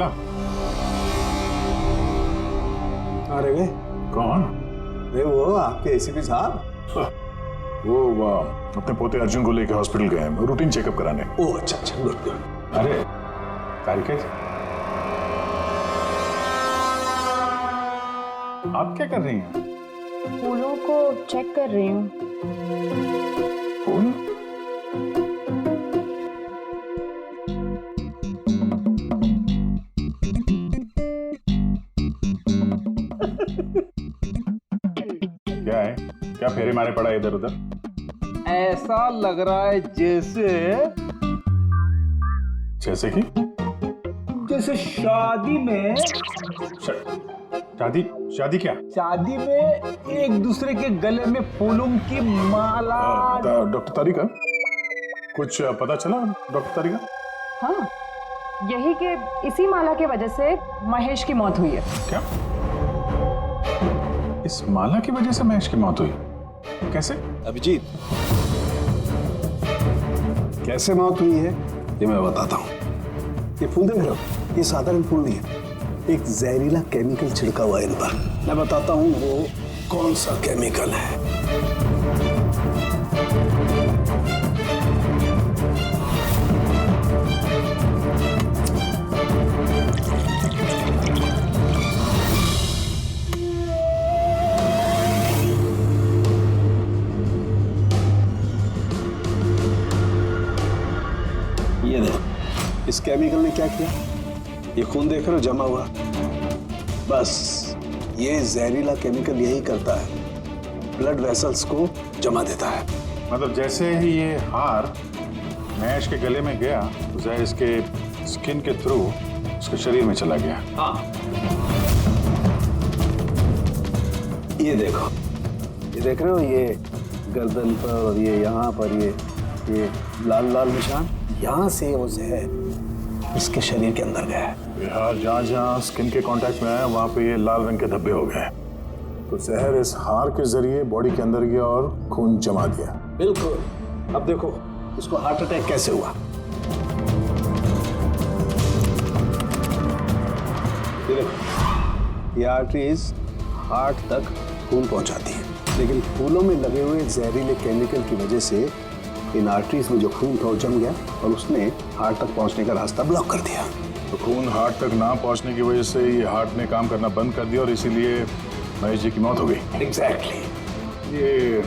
चला? अरे वे कौन? वे वो आपके एसीपी साहब। वो अपने पोते अर्जुन को लेकर हॉस्पिटल गए हैं रूटीन चेकअप कराने। ओह अच्छा अच्छा, गुड गुड। अरे तारिका जी, आप क्या कर रही हैं? फूलों को चेक कर रही हूँ। फूल? क्या है? क्या फेरे मारे पड़ा इधर उधर? ऐसा लग रहा है जैसे कि जैसे शादी में शादी क्या? शादी में एक दूसरे के गले में फूलों की माला। डॉक्टर तारिका, कुछ पता चला डॉक्टर तारिका? हाँ, यही कि इसी माला की वजह से महेश की मौत हुई है। क्या? इस माला की वजह से महेश की मौत हुई? कैसे? अभिजीत, कैसे मौत हुई है ये मैं बताता हूँ। ये फूल देख रहे हो, ये साधारण फूल नहीं है, एक जहरीला केमिकल छिड़का हुआ है इन पर। मैं बताता हूँ वो कौन सा केमिकल है। ये देखो, इस केमिकल ने क्या किया, ये खून देख रहे हो जमा हुआ, बस ये जहरीला केमिकल यही करता है, ब्लड वेसल्स को जमा देता है। मतलब जैसे ही ये हार महेश के गले में गया तो जहर इसके स्किन के थ्रू उसके शरीर में चला गया। हाँ, ये देखो, ये देख रहे हो, ये गर्दन पर और ये यहाँ पर ये लाल लाल निशान, यहाँ से वो जहर इसके शरीर के अंदर गया है। हार जहाँ जहाँ स्किन के कांटेक्ट में आया वहाँ पे ये लाल रंग के धब्बे हो गए, तो जहर इस हार के जरिए बॉडी के अंदर गया और खून जमा दिया। बिल्कुल। अब देखो इसको हार्ट अटैक कैसे हुआ। ये देखो, ये आर्टरीज हार्ट तक खून पहुंचाती है, लेकिन फूलों में लगे हुए जहरीले केमिकल की वजह से इन आर्टरीज में जो खून था वो जम गया और उसने हार्ट तक पहुंचने का रास्ता ब्लॉक कर दिया। तो खून हार्ट तक ना पहुंचने की वजह से ये हार्ट ने काम करना बंद कर दिया और इसीलिए महेश जी की मौत हो गई। एग्जैक्टली। ये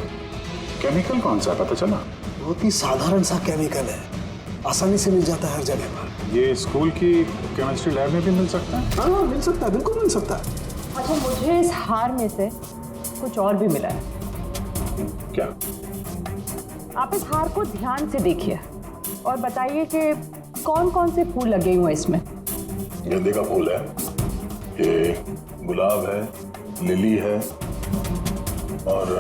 केमिकल कौन सा पता चला? बहुत ही साधारण सा केमिकल है, आसानी से मिल जाता है हर जगह पर। ये स्कूल की केमिस्ट्री लैब में भी मिल सकता है? हाँ मिल सकता है, बिल्कुल मिल सकता है। अच्छा, मुझे इस हार में से कुछ और भी मिला है। क्या? आप इस हार को ध्यान से देखिए और बताइए कि कौन कौन से फूल लगे हुए हैं इसमें। गेंदे का फूल है, ये गुलाब है, लिली है और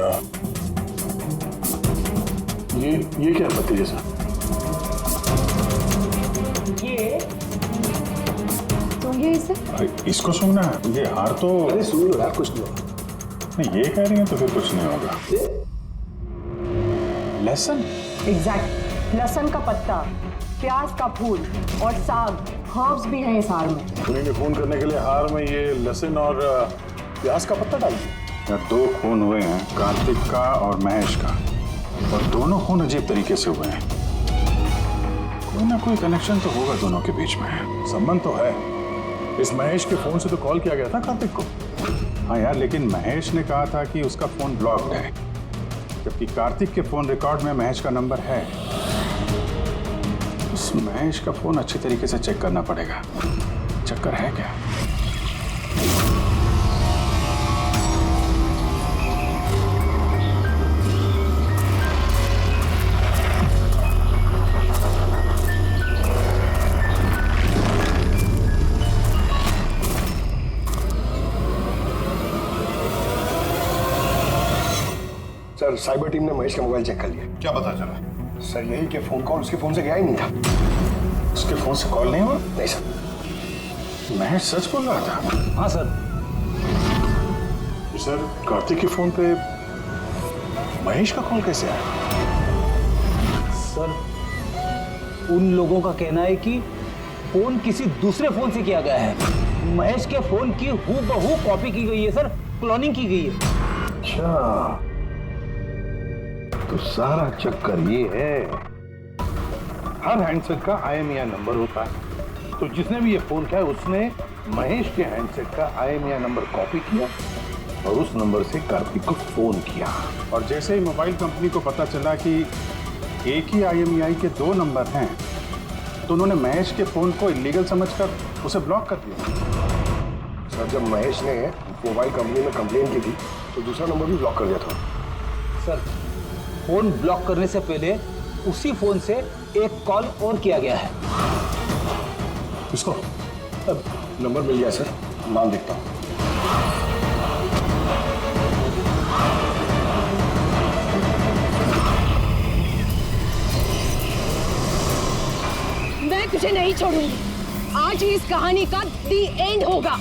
ये क्या पत्ती जैसा? ये सूंघिए इसे। अरे इसको सूंघना है? ये हार तो अरे सुन लो यार, कुछ नहीं होगा। नहीं, ये कह रही है तो फिर कुछ नहीं होगा। लहसुन? एग्जैक्ट, लहसुन का पत्ता, प्याज का फूल और साग, हर्ब्स भी हैं इस हार में। खूनी में खून करने के लिए हार में ये लहसुन और प्याज का पत्ता डाल दिया। दो खून हुए हैं, कार्तिक का और महेश का, और दोनों खून अजीब तरीके से हुए हैं। कोई ना कोई कनेक्शन तो होगा दोनों के बीच में, संबंध तो है। इस महेश के फोन से तो कॉल किया गया था कार्तिक को। हाँ यार, लेकिन महेश ने कहा था कि उसका फोन ब्लॉक्ड है, जबकि कार्तिक के फोन रिकॉर्ड में महेश का नंबर है। उस महेश का फोन अच्छी तरीके से चेक करना पड़ेगा। चक्कर है क्या? सर, साइबर टीम ने महेश का मोबाइल चेक कर लिया। क्या पता चला? सर यही कि फोन कॉल उसके फोन से गया ही नहीं था। उसके फोन से कॉल नहीं हुआ? नहीं सर। महेश सच बोल रहा था? हाँ सर। सर, कार्तिक के फोन पे महेश का कॉल कैसे आया? सर, उन लोगों का कहना है कि फोन किसी दूसरे फोन से किया गया है। महेश के फोन की हूबहू कॉपी की गई है सर, क्लोनिंग की गई है। अच्छा, तो सारा चक्कर ये है, हर हैंडसेट का IMEI नंबर होता है, तो जिसने भी ये फोन किया उसने महेश के हैंडसेट का IMEI नंबर कॉपी किया और उस नंबर से कार्तिक को फोन किया। और जैसे ही मोबाइल कंपनी को पता चला कि एक ही IMEI के 2 नंबर हैं, तो उन्होंने महेश के फोन को इलीगल समझकर उसे ब्लॉक कर दिया। सर, जब महेश ने मोबाइल कंपनी में कंप्लेन की थी तो दूसरा नंबर भी ब्लॉक कर दिया था। सर, फोन ब्लॉक करने से पहले उसी फोन से एक कॉल और किया गया है। किसको? अब नंबर मिल गया सर, नाम देखता हूँ। मैं तुझे नहीं छोड़ूंगी। आज ही इस कहानी का दी एंड होगा।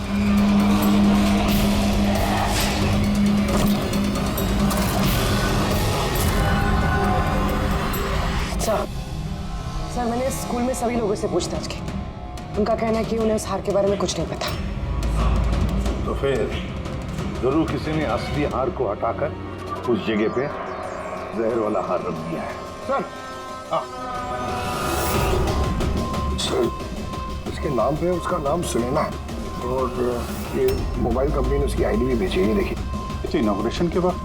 सर, मैंने स्कूल में सभी लोगों से पूछताछ की। उनका कहना है कि उन्हें उस हार के बारे में कुछ नहीं पता। तो फिर जरूर किसी ने असली हार को हटाकर उस जगह पे जहर वाला हार रख दिया है। सर, सर, इसके नाम पे उसका नाम सुलेना है और ये मोबाइल कंपनी ने उसकी ID भी भेजी है, देखिए। अच्छा, इनॉग्रेशन के बाद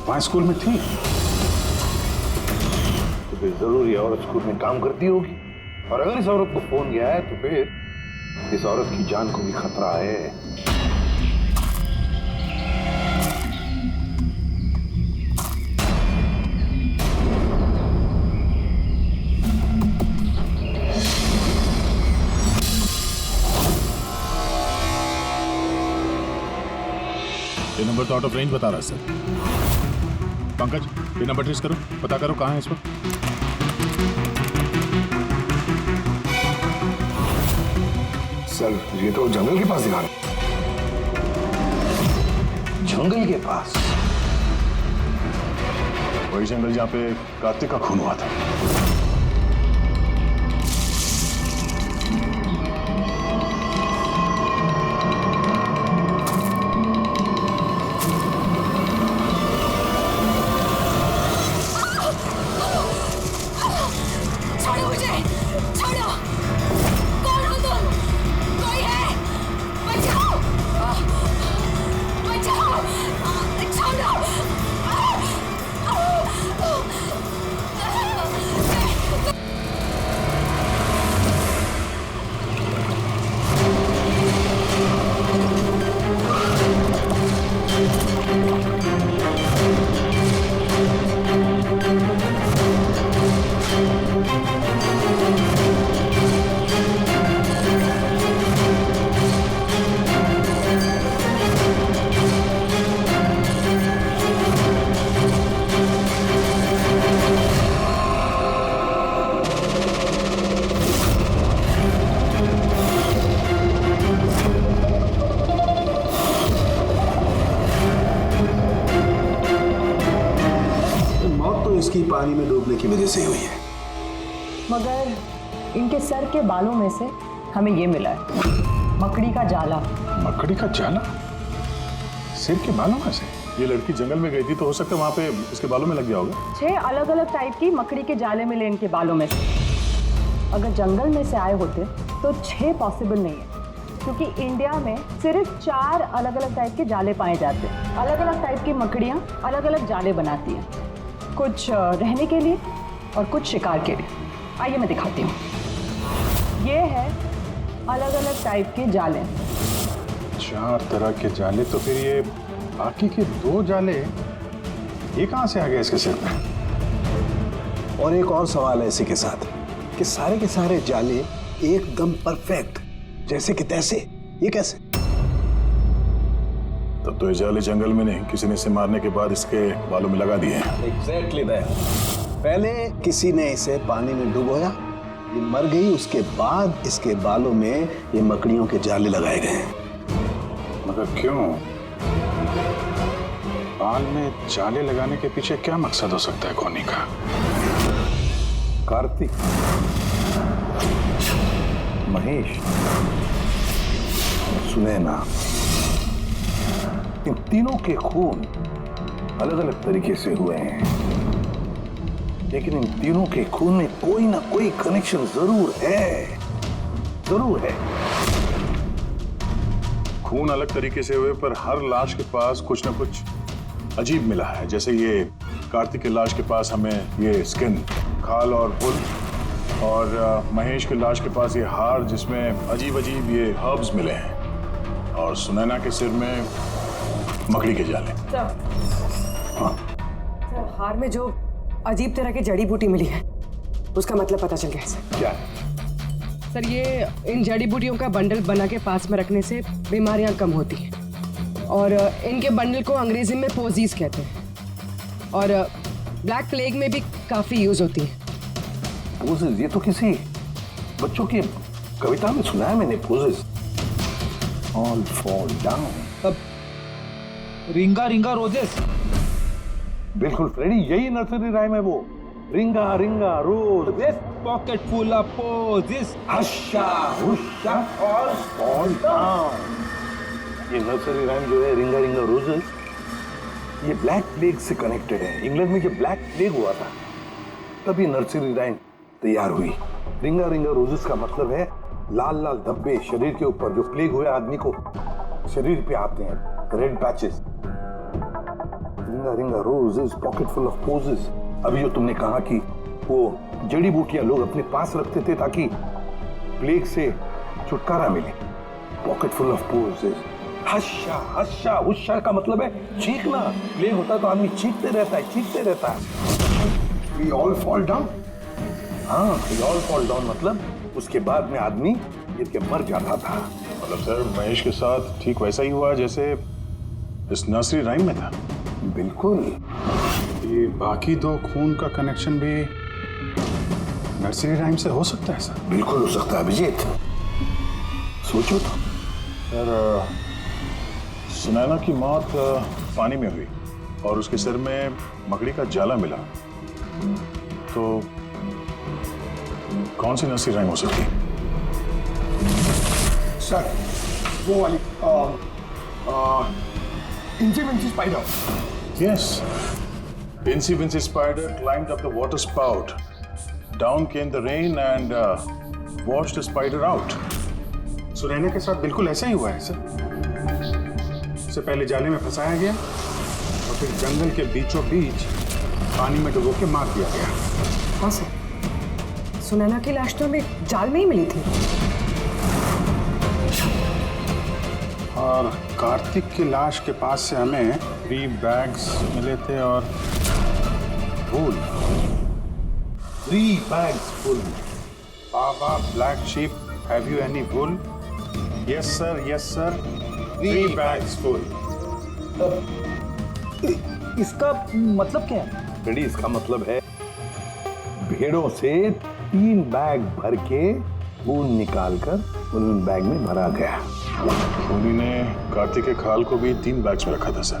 वहाँ स्कूल में थी? तो फिर जरूर ये औरत स्कूल में काम करती होगी, और अगर इस औरत को फोन गया है तो फिर इस औरत की जान को भी खतरा है। ये नंबर तो आउट ऑफ रेंज बता रहा है सर। पंकज, ये नंबर ट्रेस करो, पता करो कहाँ है इस वक्त। सर, ये तो जंगल के पास दिखा रहे। जंगल के पास? वही जंगल जहाँ पे कार्तिक का खून हुआ था। छोड़ो मुझे, छोड़ो। कौन हो तुम? कोई है? बचाओ, बचाओ, छोड़ो। इसकी पानी में डूबने की वजह से हुई है। मगर इनके सर के बालों में से हमें ये मिला है, मकड़ी का जाला। मकड़ी का जाला? सिर के बालों में से? ये लड़की जंगल में गई थी तो हो सकता है वहाँ पे इसके बालों में लग गया होगा। 6 अलग अलग टाइप की मकड़ी के जाले मिले इनके बालों में से। अगर जंगल में से आए होते तो 6 पॉसिबल नहीं है, क्योंकि इंडिया में सिर्फ 4 अलग अलग टाइप के जाले पाए जाते हैं। अलग अलग टाइप की मकड़ियाँ अलग अलग जाले बनाती हैं, कुछ रहने के लिए और कुछ शिकार के लिए। आइए मैं दिखाती हूँ। ये है अलग अलग टाइप के जाले। 4 तरह के जाले, तो फिर ये बाकी के 2 जाले ये कहाँ से आ गए इसके सिर में? और एक और सवाल है इसी के साथ कि सारे के सारे जाले एकदम परफेक्ट जैसे कि तैसे, ये कैसे? तब तो ये जाले जंगल में नहीं, किसी ने इसे मारने के बाद इसके बालों में लगा दिए हैं। Exactly that. पहले किसी ने इसे पानी में डुबोया, ये मर गई, उसके बाद इसके बालों में ये मकड़ियों के जाले लगाए गए हैं। मगर क्यों? बाल में जाले लगाने के पीछे क्या मकसद हो सकता है कोनी का? कार्तिक, महेश और सुनैना, इन तीनों के खून अलग अलग तरीके से हुए हैं, लेकिन इन तीनों के खून में कोई ना कोई कनेक्शन जरूर है, जरूर है। खून अलग तरीके से हुए पर हर लाश के पास कुछ ना कुछ अजीब मिला है। जैसे ये कार्तिक की लाश के पास हमें ये स्किन, खाल और पुल, और महेश की लाश के पास ये हार जिसमें अजीब अजीब ये हर्ब्स मिले हैं, और सुनैना के सिर में मकड़ी के जाले। सर, हार में जो अजीब तरह की जड़ी बूटी मिली है उसका मतलब पता चल गया है सर। क्या? सर, ये इन जड़ी बूटियों का बंडल बना के पास में रखने से बीमारियां कम होती हैं, और इनके बंडल को अंग्रेजी में पोजीज कहते हैं, और ब्लैक प्लेग में भी काफी यूज होती है। पोजेस? ये तो किसी बच्चों की कविता में सुना है मैंने। Posies, all fall down. अब रिंगा रिंगा रोजेस। बिल्कुल फ्रेडी, यही नर्सरी राइम है वो। Ringa ringa rose, this pocket full of posies, husha husha all fall down. ये नर्सरी राइम जो है, रिंगा रिंगा रोजेस, ये ब्लैक प्लेग से कनेक्टेड है। इंग्लैंड में जब ब्लैक प्लेग हुआ था तब ये नर्सरी राइम तैयार हुई। रिंगा रिंगा रोजेस का मतलब है लाल लाल धब्बे शरीर के ऊपर, जो प्लेग हुए आदमी को शरीर पे आते हैं, रेड पैचेस। रिंगा रिंगा roses, pocket full of posies. अभी जो तुमने कहा कि वो जड़ी बूटियां लोग अपने पास रखते थे ताकि प्लेग से छुटकारा मिले, पॉकेट फुल ऑफ पोजेस। हश्शा हश्शा हुश्शा का मतलब है चीखना। प्लेग होता तो आदमी चीखते रहता है, चीखते रहता है। We all fall down? हाँ, we all fall down मतलब उसके बाद में आदमी गिर के मर जाता था। मतलब सर, महेश के साथ ठीक वैसा ही हुआ जैसे इस नर्सरी राइम में था। बिल्कुल। ये बाकी दो खून का कनेक्शन भी नर्सरी राइम से हो सकता है सर? बिल्कुल हो सकता है अभिजीत, सोचो तो। सर, सुनैना की मौत पानी में हुई और उसके सिर में मकड़ी का जाला मिला, तो कौन सी नर्सरी राइम हो सकती है? सर, वो वाली Incy Wincy spider. Yes. Incy Wincy Spider climbed up the water spout. Down came the rain and washed the spider out. Sunaina के साथ बिल्कुल ऐसा ही हुआ है सर। उससे पहले जाले में फंसाया गया और फिर जंगल के बीचों बीच पानी में डुबो के मार दिया गया। हाँ सर, सुनैना की लाश तो हमें जाल में ही मिली थी। और कार्तिक की लाश के पास से हमें 3 बैग्स मिले थे और फूल। 3 bags full. Baa baa, black sheep, have you any wool? Yes sir, yes sir, 3 bags full. इसका मतलब क्या है? रेडी, इसका मतलब है भेड़ों से 3 बैग भर के खून निकालकर उन बैग में भरा गया। खूनी ने कार्तिक के खाल को भी 3 बैग्स में रखा था सर।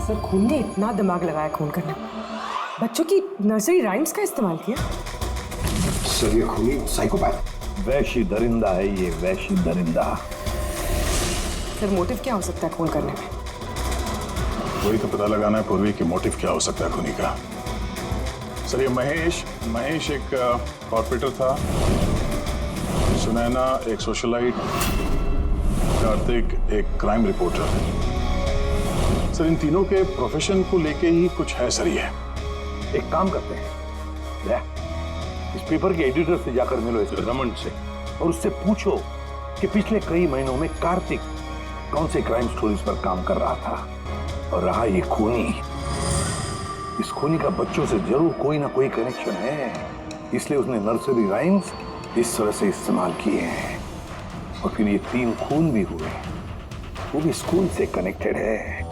सर, खून ने इतना दिमाग लगाया खून करने में, बच्चों की नर्सरी राइम्स का इस्तेमाल किया। सर, ये खूनी साइकोपैथ। वैशी दरिंदा है ये, वैशी दरिंदा। सर, मोटिव क्या हो सकता है खून करने में? वही तो पता लगाना है पूर्वी कि मोटिव क्या हो सकता है खूनी का। सर, ये महेश एक कॉर्पोरेटर था, सुनैना एक सोशलाइट, कार्तिक एक क्राइम रिपोर्टर। सर, इन तीनों के प्रोफेशन को लेके ही कुछ है सर। ये एक काम करते हैं, ले, इस पेपर के एडिटर से जाकर मिलो, इस रमन से, और उससे पूछो कि पिछले कई महीनों में कार्तिक कौन से क्राइम स्टोरीज पर काम कर रहा था। और रहा ये खूनी, इस खूनी का बच्चों से जरूर कोई ना कोई कनेक्शन है, इसलिए उसने नर्सरी राइम्स इस तरह से इस्तेमाल किए हैं। और फिर ये 3 खून भी हुए, वो भी स्कूल से कनेक्टेड है।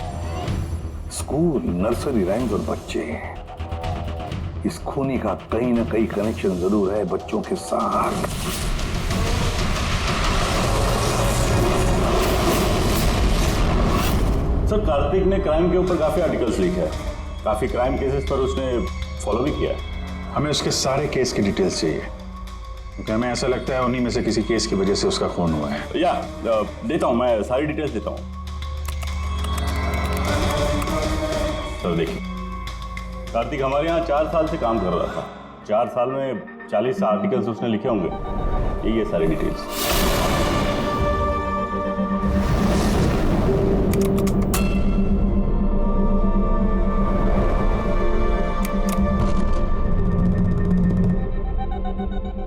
स्कूल, नर्सरी राइम्स और बच्चे, इस खूनी का कहीं ना कहीं कनेक्शन जरूर है बच्चों के साथ। सर, कार्तिक ने क्राइम के ऊपर काफी आर्टिकल्स लिखे हैं, काफी क्राइम केसेस पर उसने फॉलो भी किया है। हमें उसके सारे केस की डिटेल्स चाहिए। क्योंकि हमें ऐसा लगता है उन्हीं में से किसी केस की वजह से उसका खून हुआ है। या देता हूँ, मैं सारी डिटेल्स देता हूँ। तो देखिए, कार्तिक हमारे यहाँ 4 साल से काम कर रहा था। 4 साल में 40 आर्टिकल्स उसने लिखे होंगे। ये सारी डिटेल्स।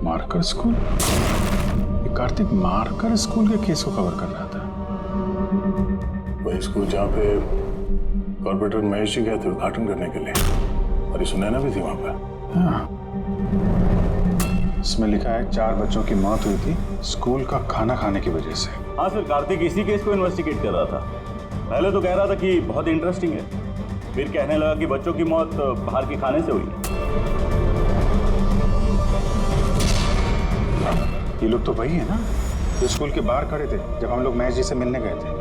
Marker school? ये कार्तिक मार्कर स्कूल के केस को कवर कर रहा था। वही स्कूल जहाँ पे कॉर्पोरेटर महेश जी गए थे उद्घाटन करने के लिए, और ये सुनैना भी थी वहां पर। हाँ, इसमें लिखा है 4 बच्चों की मौत हुई थी स्कूल का खाना खाने की वजह से। हाँ सर, कार्तिक इसी केस को इन्वेस्टिगेट कर रहा था। पहले तो कह रहा था कि बहुत इंटरेस्टिंग है, फिर कहने लगा कि बच्चों की मौत बाहर के खाने से हुई। ये लोग तो वही है ना जो स्कूल के बाहर खड़े थे जब हम लोग महेश जी से मिलने गए थे।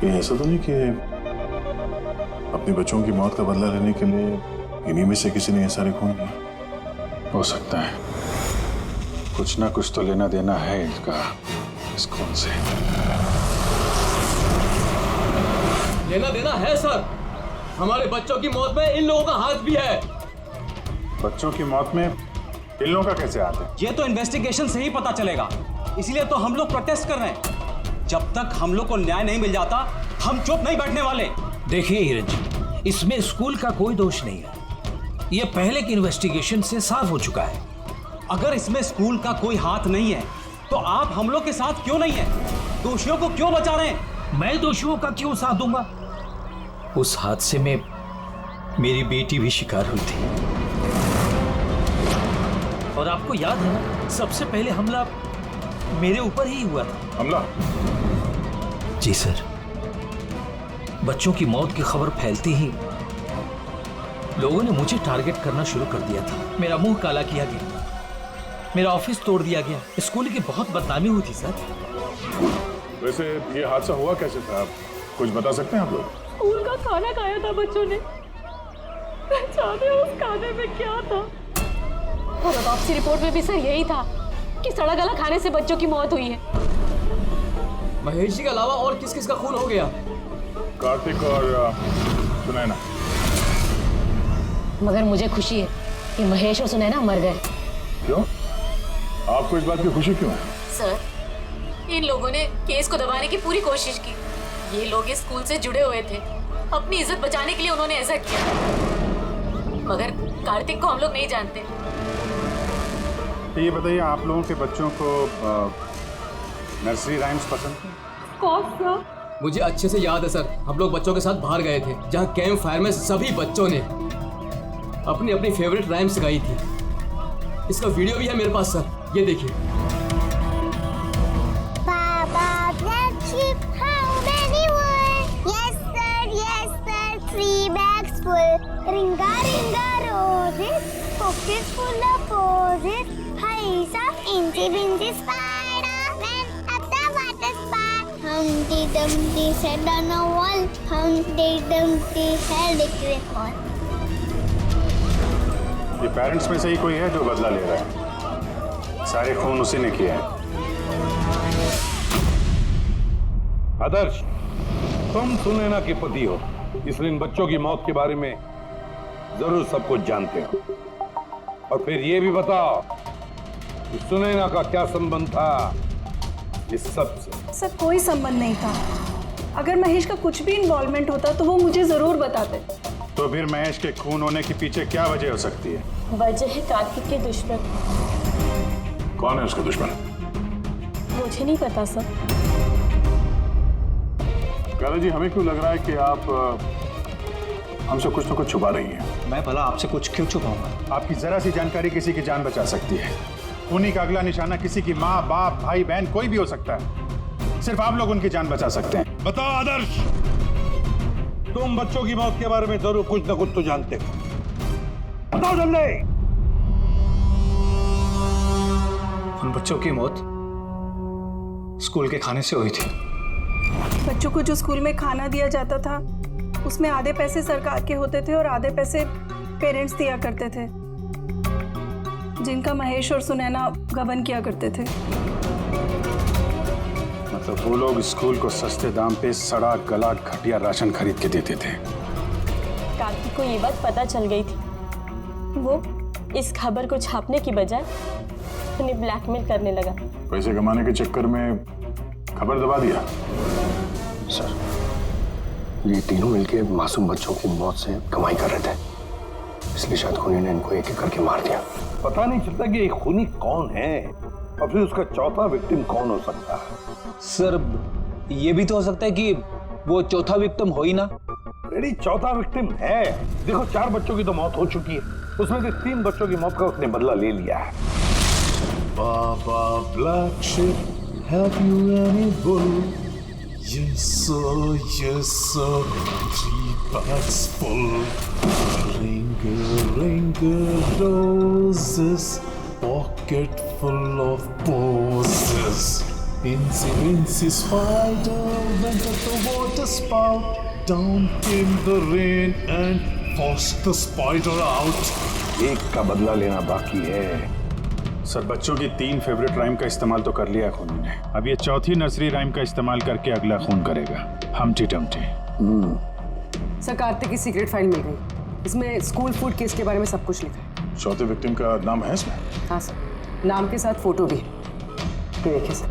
ये ऐसा तो नहीं कि अपने बच्चों की मौत का बदला लेने के लिए इन्हीं में से किसी ने ये सारे खून किए? हो सकता है, कुछ ना कुछ तो लेना देना है इनका इस खून से। लेना देना है सर। हमारे बच्चों की मौत में इन लोगों का हाथ भी है। बच्चों की मौत में इन लोगों का कैसे हाथ है? ये तो इन्वेस्टिगेशन से ही पता चलेगा, इसलिए तो हम लोग प्रोटेस्ट कर रहे हैं। जब तक हम लोग को न्याय नहीं मिल जाता हम चुप नहीं बैठने वाले। देखिए हिरन जी, इसमें स्कूल का कोई दोष नहीं है। ये पहले की इन्वेस्टिगेशन से साफ हो चुका है। अगर इसमें स्कूल का कोई हाथ नहीं है तो आप हम लोग के साथ क्यों नहीं है? दोषियों को क्यों बचा रहे हैं? मैं दोषियों का क्यों साथ दूंगा? उस हादसे में मेरी बेटी भी शिकार हुई थी। और आपको याद है ना, सबसे पहले हमला मेरे ऊपर ही हुआ था। हमला? जी सर। बच्चों की मौत की खबर फैलती ही लोगों ने मुझे टारगेट करना शुरू कर दिया था। मेरा मुंह काला किया गया, मेरा ऑफिस तोड़ दिया गया, स्कूल की बहुत बदनामी हुई थी सर। वैसे ये हादसा हुआ कैसे था, आप कुछ बता सकते हैं आप लोग? स्कूल का खाना खाया था बच्चों ने। जाने उस खाने में क्या था। और ऑटोप्सी रिपोर्ट में भी सर यही था कि सड़ा गला खाने से बच्चों की मौत हुई है। महेश जी के अलावा और किस किस का खून हो गया? कार्तिक और सुनैना। मगर मुझे खुशी है कि महेश और सुनैना मर गए। क्यों? आपको इस बात की खुशी क्यों है? सर, इन लोगों ने केस को दबाने की पूरी कोशिश की। ये लोग इस स्कूल से जुड़े हुए थे, अपनी इज्जत बचाने के लिए उन्होंने ऐसा किया। मगर कार्तिक को हम लोग नहीं जानते। तो ये बताइए, आप लोगों के बच्चों को नर्सरी राइम्स पसंद है? कौन सा? मुझे अच्छे से याद है सर, हम लोग बच्चों के साथ बाहर गए थे जहाँ कैंप फायर में सभी बच्चों ने अपनी अपनी फेवरेट राइम्स गाई थी। इसका वीडियो भी है मेरे पास सर, ये देखिए। Ringa ringa roses, pockets full of posies. He's a incy wincy spider, went up the water spout. Humpty Dumpty sat on a wall, Humpty Dumpty held a great fall. ये parents में से ही कोई है जो बदला ले रहा है? सारे खून उसी ने किया है। आदर्श, तुम सुनैना के पति हो, इसलिए इन बच्चों की मौत के बारे में जरूर सब कुछ जानते हो। और फिर ये भी बताओ कि सुनैना का क्या संबंध था इस सब से? सर, कोई संबंध नहीं था। अगर महेश का कुछ भी इन्वॉल्वमेंट होता तो वो मुझे जरूर बताते। तो फिर महेश के खून होने के पीछे क्या वजह हो सकती है? वजह है कार्तिक के दुश्मन। कौन है उसका दुश्मन? मुझे नहीं पता सर। काला जी, हमें क्यों लग रहा है कि आप हमसे कुछ तो कुछ छुपा रही हैं? मैं भला आपसे कुछ क्यों छुपाऊंगा? आपकी जरा सी जानकारी किसी की जान बचा सकती है। उन्हीं का अगला निशाना किसी की माँ, बाप, भाई, बहन कोई भी हो सकता है। सिर्फ आप लोग उनकी जान बचा सकते हैं। बताओ आदर्श, तुम बच्चों की मौत के बारे में जरूर कुछ न कुछ तो जानते हो। बताओ जल्दी। उन बच्चों की मौत स्कूल के खाने से हुई थी। बच्चों को जो स्कूल में खाना दिया जाता था उसमें आधे पैसे सरकार के होते थे और आधे पैसे पेरेंट्स दिया करते थे, जिनका महेश और सुनैना गबन किया करते थे। मतलब वो लोग स्कूल को सस्ते दाम पे सड़ा गला घटिया राशन खरीद के देते थे। कार्तिक को ये बात पता चल गई थी। वो इस खबर को छापने की बजाय उन्हें ब्लैकमेल करने लगा। पैसे कमाने के चक्कर में खबर दबा दिया। सर, ये तीनों मिलके मासूम बच्चों की मौत से कमाई कर रहे थे, इसलिए शायद खूनी ने इनको एक एक करके मार दिया। पता नहीं चलता कि एक खूनी कौन है और फिर उसका चौथा विक्टिम कौन हो सकता है। सर, ये भी तो हो सकता है कि वो चौथा विक्टिम हो ही ना। रेडी, चौथा विक्टिम है। देखो, 4 बच्चों की तो मौत हो चुकी है, उसमें से 3 बच्चों की मौत का उसने बदला ले लिया है। Baba Black Sheep, have you any wool? Yes sir, 3 bags full. Ring roses, pocket full of posies. Incy spider went at the water spout. Down came the rain and forced the spider out. एक का बदला लेना बाकी है। Sir, बच्चों की 3 favourite rhyme का इस्तेमाल तो कर लिया खूनी ने। अब ये चौथी नर्सरी राइम का इस्तेमाल करके अगला खून करेगा, हमटी डमटी। सर, कार्तिक की सीक्रेट फाइल मिल गई। इसमें स्कूल फूड केस के बारे में सब कुछ लिखा है। चौथे विक्टिम का नाम है इसमें? हाँ सर, नाम के साथ फोटो भी। देखिए सर,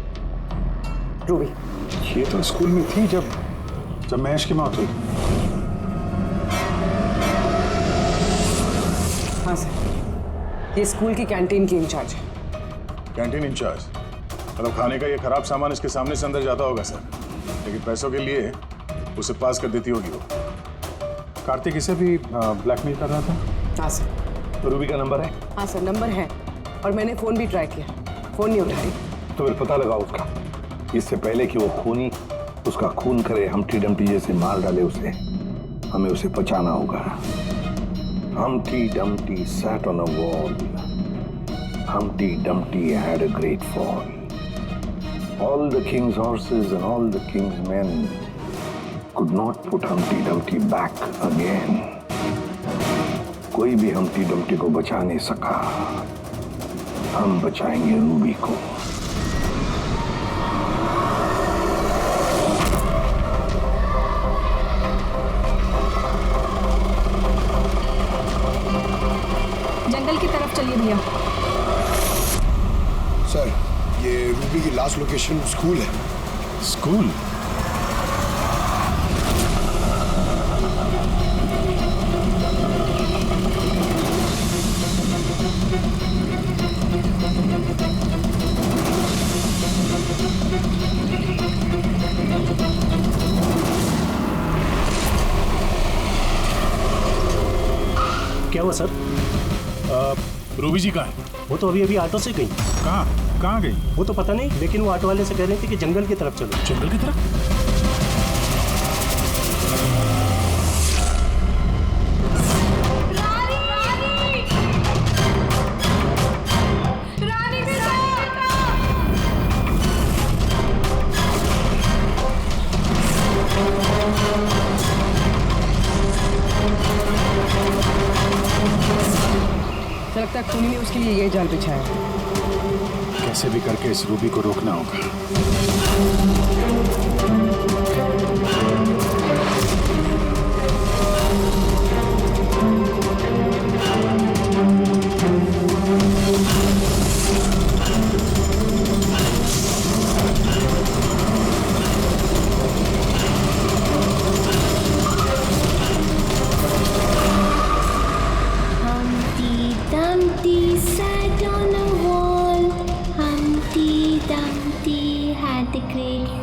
रूबी। ये तो स्कूल में थी जब महेश की मौत हुई। हाँ सर, ये स्कूल की कैंटीन की इंचार्ज है। Canteen in charge? मतलब खाने का ये खराब सामान इसके सामने से अंदर जाता होगा सर, लेकिन पैसों के लिए उसे पास कर देती होगी वो। कार्तिक इसे भी ब्लैकमेल कर रहा था? हाँ सर। तो रूबी का नंबर है? हाँ सर, नंबर है, और मैंने फोन भी ट्राई किया, फोन नहीं उठा रही। तो फिर पता लगाओ उसका, इससे पहले कि वो खूनी उसका खून करे, हमटी डमटी जैसे मार डाले उसे। हमें उसे बचाना होगा। Humpty Dumpty sat on a wall. Humpty Dumpty had a great fall. All the king's horses and all the king's men could not put Humpty Dumpty back again. कोई भी Humpty Dumpty को बचा नहीं सका। हम बचाएंगे रूबी को। जंगल की तरफ चलिए भैया। सर, ये रूबी की लास्ट लोकेशन स्कूल है। स्कूल? क्या हुआ सर? रूबी जी कहाँ है? वो तो अभी ऑटो से गई। कहाँ गई? वो तो पता नहीं, लेकिन वो ऑटो वाले से कह रही थी कि जंगल की तरफ चलो। जंगल की तरफ? लगता है खूनी ने उसके लिए ये जाल बिछाया है। कैसे भी करके इस रूबी को रोकना होगा। Dumpty sat on a wall. Humpty Dumpty had a great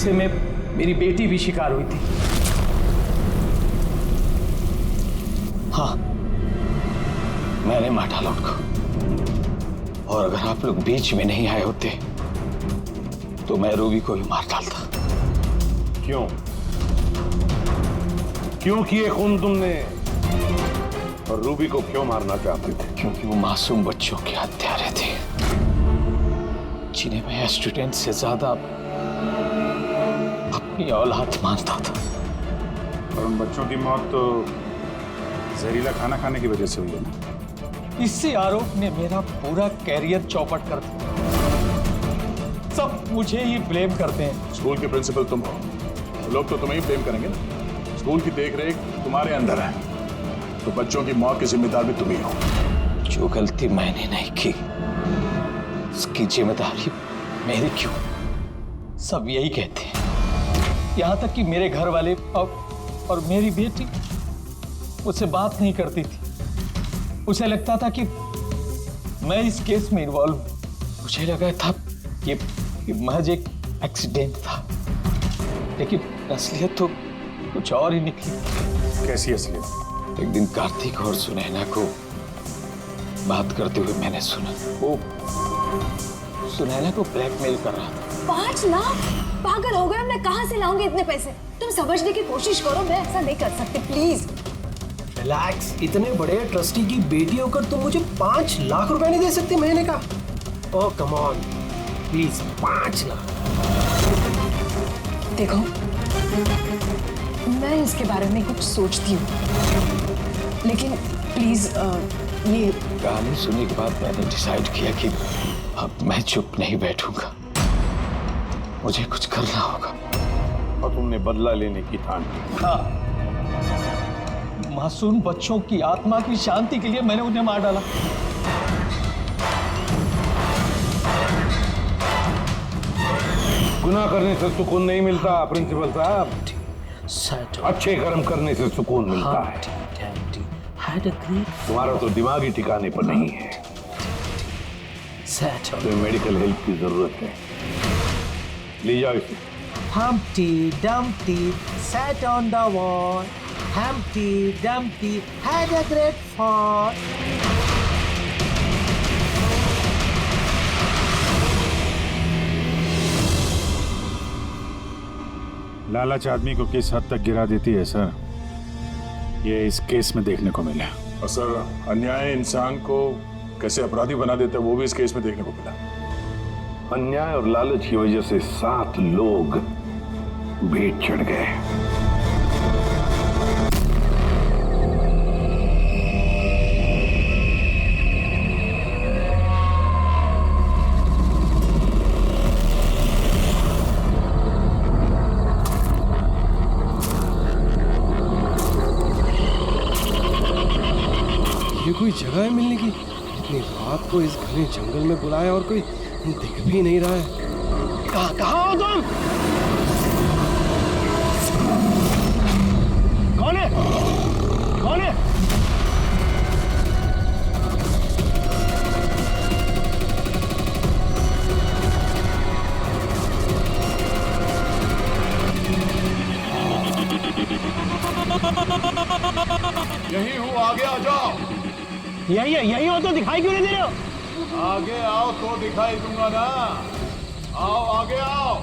हादसे में मेरी बेटी भी शिकार हुई थी। हाँ, मैंने मार डाला उनको। और अगर आप लोग बीच में नहीं आए होते तो मैं रूबी को भी मार डालता। क्यों? क्यों किए खून तुमने? और रूबी को क्यों मारना चाहते थे? क्योंकि वो मासूम बच्चों के हत्यारे थे, जिन्हें मैं स्टूडेंट से ज्यादा अपनी औलाद मानता था। और उन बच्चों की मौत तो जहरीला खाना खाने की वजह से हुई है ना? इसी आरोप ने मेरा पूरा कैरियर चौपट कर दिया। सब मुझे ही ब्लेम करते हैं। स्कूल के प्रिंसिपल तुम हो, तो लोग तो तुम्हें ही ब्लेम करेंगे ना। स्कूल की देखरेख तुम्हारे अंदर है, तो बच्चों की मौत के जिम्मेदार भी तुम ही हो। जो गलती मैंने नहीं की, उसकी जिम्मेदारी मेरी क्यों? सब यही कहते हैं। यहाँ तक कि मेरे घर वाले और मेरी बेटी मुझसे बात नहीं करती थी। उसे लगता था कि मैं इस केस में इन्वॉल्व हूं। मुझे लगा था कि महज एक एक्सीडेंट था, लेकिन असलियत तो कुछ और ही निकली। कैसी असलियत? एक दिन कार्तिक और सुनैना को बात करते हुए मैंने सुना। वो सुनैना को ब्लैकमेल कर रहा था। 5 लाख? पागल हो गए? मैं कहां से लाऊंगी इतने पैसे? तुम समझने की कोशिश करो, मैं ऐसा नहीं कर सकती, प्लीज। रिलैक्स। इतने बड़े ट्रस्टी की बेटी होकर तुम मुझे 5 लाख रुपए नहीं दे सकती महीने का? ओह कम ऑन प्लीज, 5 लाख। देखो, मैं इसके बारे में कुछ सोचती हूँ, लेकिन प्लीज ये कहानी सुनने के बाद मैंने डिसाइड किया कि अब मैं चुप नहीं बैठूंगा, मुझे कुछ करना होगा। और तुमने बदला लेने की ठान ली? हाँ, मासूम बच्चों की आत्मा की शांति के लिए मैंने उन्हें मार डाला। गुनाह करने से सुकून नहीं मिलता प्रिंसिपल साहब, अच्छे कर्म करने से सुकून मिलता है। तुम्हारा तो दिमाग ही ठिकाने पर नहीं है। तुम्हें मेडिकल हेल्प की जरूरत है, ले जाओ इसे। Humpty Dumpty sat on the wall. Humpty Dumpty had a great fall. लालच आदमी को किस हद तक गिरा देती है सर, ये इस केस में देखने को मिला। और सर, अन्याय इंसान को कैसे अपराधी बना देता है वो भी इस केस में देखने को मिला। अन्याय और लालच की वजह से 7 लोग भेंट चढ़ गए। ये कोई जगह है मिलने की? इतनी रात को इस घने जंगल में बुलाया और कोई दिख भी नहीं रहा है। कहाँ हो तुम? कौन है? कौन है? यही हूँ, आगे आ जाओ। यही हो तो दिखाई क्यों नहीं दे रहे हो? आगे आओ तो दिखाई दूंगा ना। आओ आगे आओ।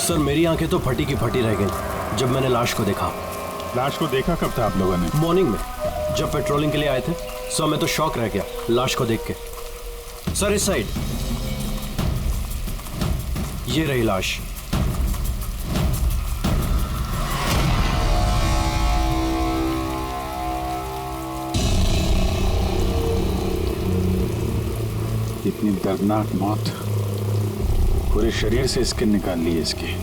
सर, मेरी आंखें तो फटी की फटी रह गई जब मैंने लाश को देखा। लाश को देखा कब था आप लोगों ने? मॉर्निंग में, जब पेट्रोलिंग के लिए आए थे। सर, मैं तो शॉक रह गया लाश को देख के। सर, इस साइड ये रही लाश। इतनी दर्दनाक मौत, पूरे शरीर से स्किन निकाल ली है इसकी।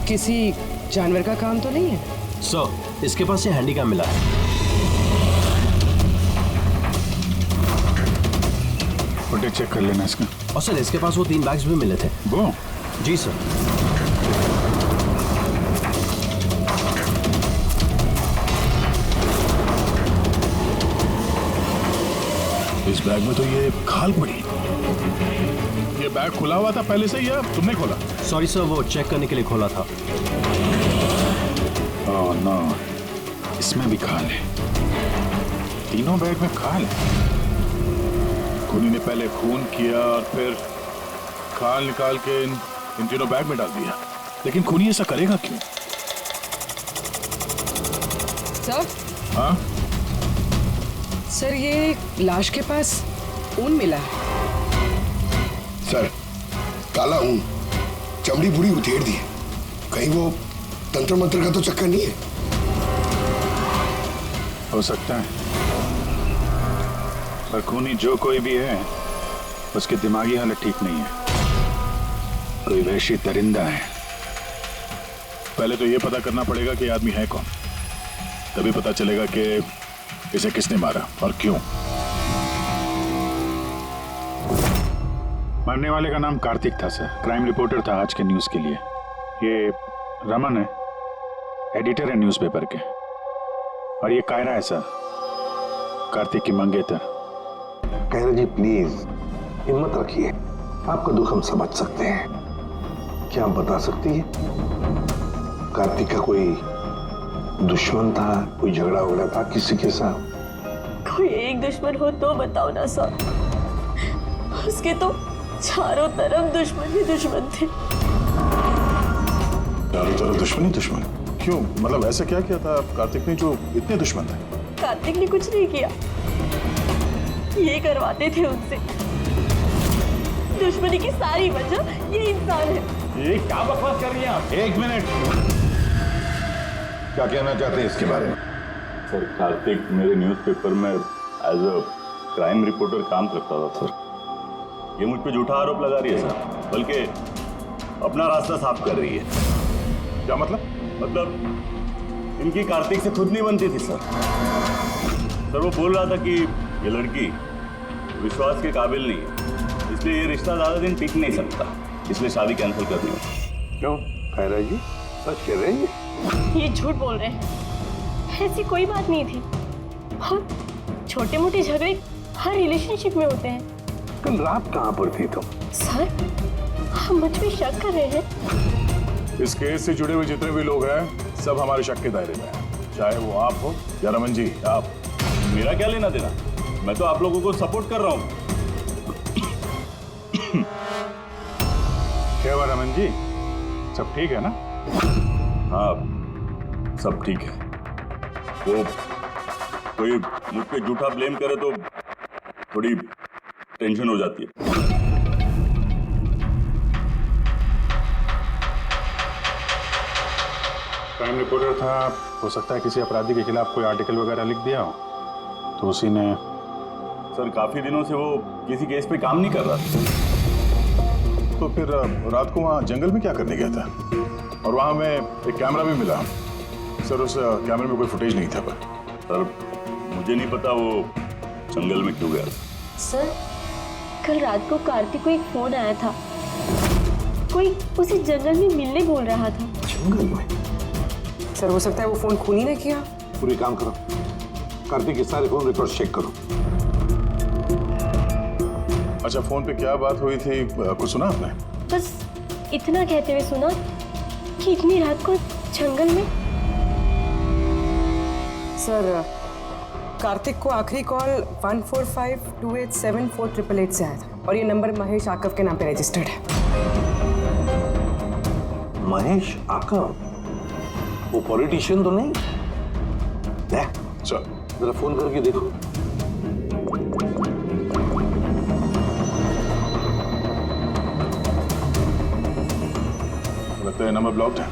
किसी जानवर का काम तो नहीं है? सर, इसके पास से हैंडीकैम मिला है। फुटेज चेक कर लेना इसका। और सर, इसके पास वो 3 बैग्स भी मिले थे। वो? जी सर। इस बैग में तो ये खाल पड़ी। ये बैग खुला हुआ था पहले से या तुमने खोला? सॉरी सर, वो चेक करने के लिए खोला था। ओह नो, इसमें भी खाल है। तीनों बैग में खाल है। खूनी ने पहले खून किया और फिर खाल निकाल के इन तीनों बैग में डाल दिया। लेकिन खूनी ऐसा करेगा क्यों? सर? हाँ सर, ये लाश के पास ऊन मिला है। सर, काला ऊन, चमड़ी पूरी उधेड़ दी है। कहीं वो तंत्र मंत्र का तो चक्कर नहीं है? हो सकता है, पर खूनी जो कोई भी है उसकी दिमागी हालत ठीक नहीं है। कोई वहशी दरिंदा है। पहले तो ये पता करना पड़ेगा कि आदमी है कौन, तभी पता चलेगा कि इसे किसने मारा और क्यों। मरने वाले का नाम कार्तिक था सर, क्राइम रिपोर्टर था आज के न्यूज के लिए। ये रमन है, एडिटर है न्यूज़पेपर के, और ये कायरा है सर, कार्तिक की मंगेतर। कायरा जी प्लीज हिम्मत रखिए, आपका दुख हम समझ सकते हैं। क्या आप बता सकती है कार्तिक का कोई दुश्मन था, कोई झगड़ा वगड़ा था किसी के साथ? कोई एक दुश्मन हो तो बताओ ना सर। उसके तो चारों तरफ दुश्मन ही दुश्मन थे। चारों तरफ दुश्मन ही दुश्मन? क्यों? मतलब ऐसा क्या किया था कार्तिक ने जो इतने दुश्मन थे? कार्तिक ने कुछ नहीं किया, ये करवाते थे उनसे। दुश्मनी की सारी वजह ये इंसान है। ये क्या बकवास कर रही हैं आप? एक मिनट, क्या कहना चाहते हैं इसके बारे में? सर, कार्तिक मेरे न्यूज़पेपर में एज अ क्राइम रिपोर्टर काम करता था सर। ये मुझ पे झूठा आरोप लगा रही है सर, बल्कि अपना रास्ता साफ कर रही है। क्या मतलब? मतलब इनकी कार्तिक से खुद नहीं बनती थी सर। वो बोल रहा था कि ये लड़की विश्वास के काबिल नहीं है, इसलिए ये रिश्ता ज्यादा दिन टिक नहीं सकता, इसलिए शादी कैंसिल करनी है। क्यों कायरा जी, सच कह रहे हैं? ये झूठ बोल रहे हैं, ऐसी कोई बात नहीं थी। बहुत छोटे मोटे झगड़े हर रिलेशनशिप में होते हैं। कल रात कहाँ पर थी तुम? सर, हम मुझ पे शक कर रहे हैं। इस केस से जुड़े हुए जितने भी लोग हैं सब हमारे शक के दायरे में हैं, चाहे वो आप हो या रमन जी। आप, मेरा क्या लेना देना? मैं तो आप लोगों को सपोर्ट कर रहा हूँ। क्या हुआ रमन जी, सब ठीक है ना? हाँ, सब ठीक है। वो कोई मुझ पे झूठा ब्लेम करे तो थोड़ी टेंशन हो जाती है। क्राइम रिपोर्टर था, हो सकता है किसी अपराधी के खिलाफ कोई आर्टिकल वगैरह लिख दिया हो, तो उसी ने। सर, काफी दिनों से वो किसी केस पे काम नहीं कर रहा था। तो फिर रात को वहाँ जंगल में क्या करने गया था? और वहाँ में एक कैमरा भी मिला। सर, उस कैमरे में कोई फुटेज नहीं था। पर सर, मुझे नहीं पता वो जंगल में क्यों गया। सर, कल रात को कार्तिक को एक फोन आया था, कोई उसे जंगल में मिलने बोल रहा था। जंगल में? सर, हो सकता है वो फोन खूनी ने किया। पूरी काम करो, कार्तिक के सारे फोन रिकॉर्ड चेक करो। अच्छा, फोन पे क्या बात हुई थी, कुछ सुना आपने? बस इतना कहते हुए सुना कि इतनी रात को जंगल में। सर, कार्तिक को आखिरी कॉल 1452874888 से आया था, और ये नंबर महेश आकव के नाम पे रजिस्टर्ड है। महेश आकव? वो पॉलिटिशियन तो नहीं? चल जरा फोन करके देखो। लगता है नंबर ब्लॉक्ड है।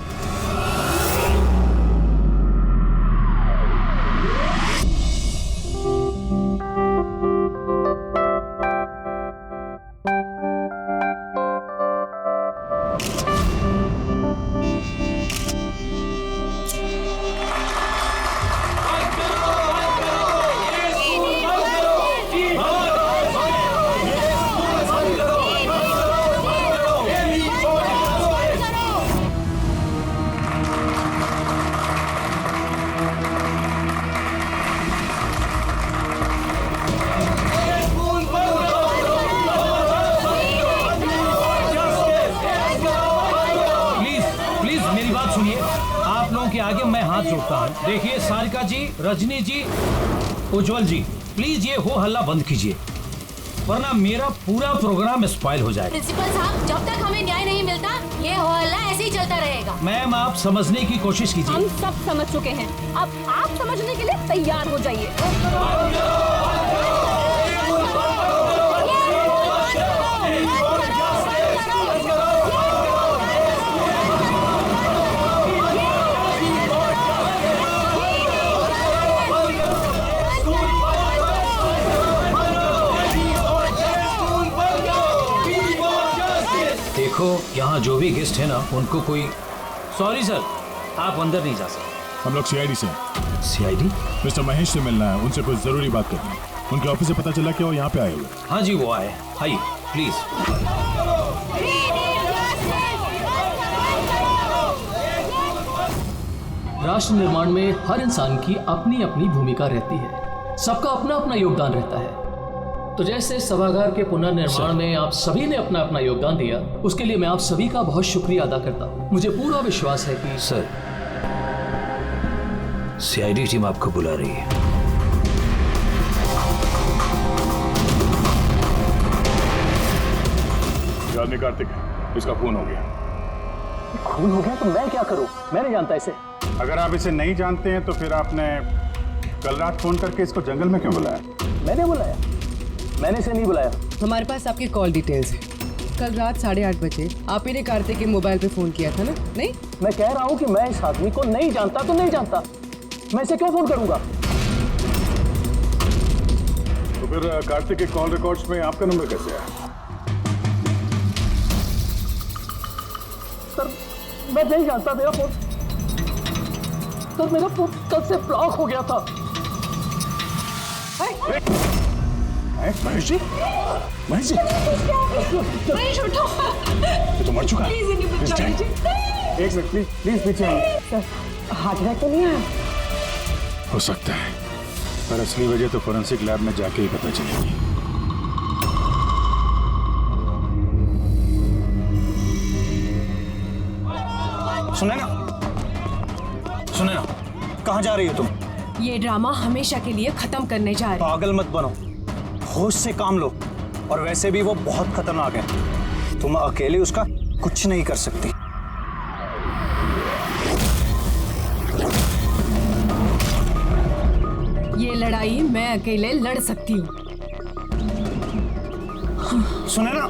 उठता हूँ। देखिए सारिका जी, रजनी जी, उज्जवल जी, प्लीज ये हो हल्ला बंद कीजिए, वरना मेरा पूरा प्रोग्राम स्पॉइल हो जाएगा। प्रिंसिपल साहब, जब तक हमें न्याय नहीं मिलता ये हल्ला ऐसे ही चलता रहेगा। मैम आप समझने की कोशिश कीजिए। हम सब समझ चुके हैं, अब आप समझने के लिए तैयार हो जाइए। देखो यहाँ जो भी गेस्ट है ना उनको कोई, सॉरी सर आप अंदर नहीं जा सकते। हम लोग सीआईडी से हैं। सीआईडी? मिस्टर महेश से मिलना है, उनसे कुछ जरूरी बात करनी है। उनके ऑफिस से पता चला कि वो यहाँ पे आए हुए। हाँ जी वो आए, आइए प्लीज। राष्ट्र निर्माण में हर इंसान की अपनी अपनी भूमिका रहती है, सबका अपना अपना योगदान रहता है। तो जैसे सभागार के पुनर्निर्माण में आप सभी ने अपना अपना योगदान दिया, उसके लिए मैं आप सभी का बहुत शुक्रिया अदा करता हूँ। मुझे पूरा विश्वास है कि सर सीआईडी टीम आपको बुला रही है। आदमी कार्तिक है, इसका खून हो गया। खून हो गया तो मैं क्या करूं? मैं नहीं जानता इसे। अगर आप इसे नहीं जानते हैं तो फिर आपने कल रात फोन करके इसको जंगल में क्यों बुलाया? मैंने बुलाया? मैंने इसे नहीं बुलाया। हमारे पास आपकी कॉल डिटेल्स है। कल रात 8:30 बजे आप ही ने कार्तिक के मोबाइल पे फोन किया था ना? नहीं, मैं कह रहा हूँ कि मैं इस आदमी को नहीं जानता तो नहीं जानता, मैं इसे क्यों फोन करूंगा? तो फिर कार्तिक के कॉल रिकॉर्ड्स में आपका नंबर कैसे आया? सर मैं नहीं जानता, मेरा फोन कल से ब्लॉक हो गया था। महेश जी, महेश जी, महेश उठो। ये तो मर चुका है। प्लीज इन्हें बचा लीजिए। एक सेकंड प्लीज, प्लीज पीछे आइए। सर हार्ट अटैक तो नहीं आया? हो सकता है, पर असली वजह तो फोरेंसिक लैब में जाके ही पता चलेगी। सुने ना, कहाँ जा रही हो तुम? ये ड्रामा हमेशा के लिए खत्म करने जा रहे हैं। पागल मत बनो, होश से काम लो। और वैसे भी वो बहुत खतरनाक है, तुम अकेले उसका कुछ नहीं कर सकती। ये लड़ाई मैं अकेले लड़ सकती हूँ। सुने ना,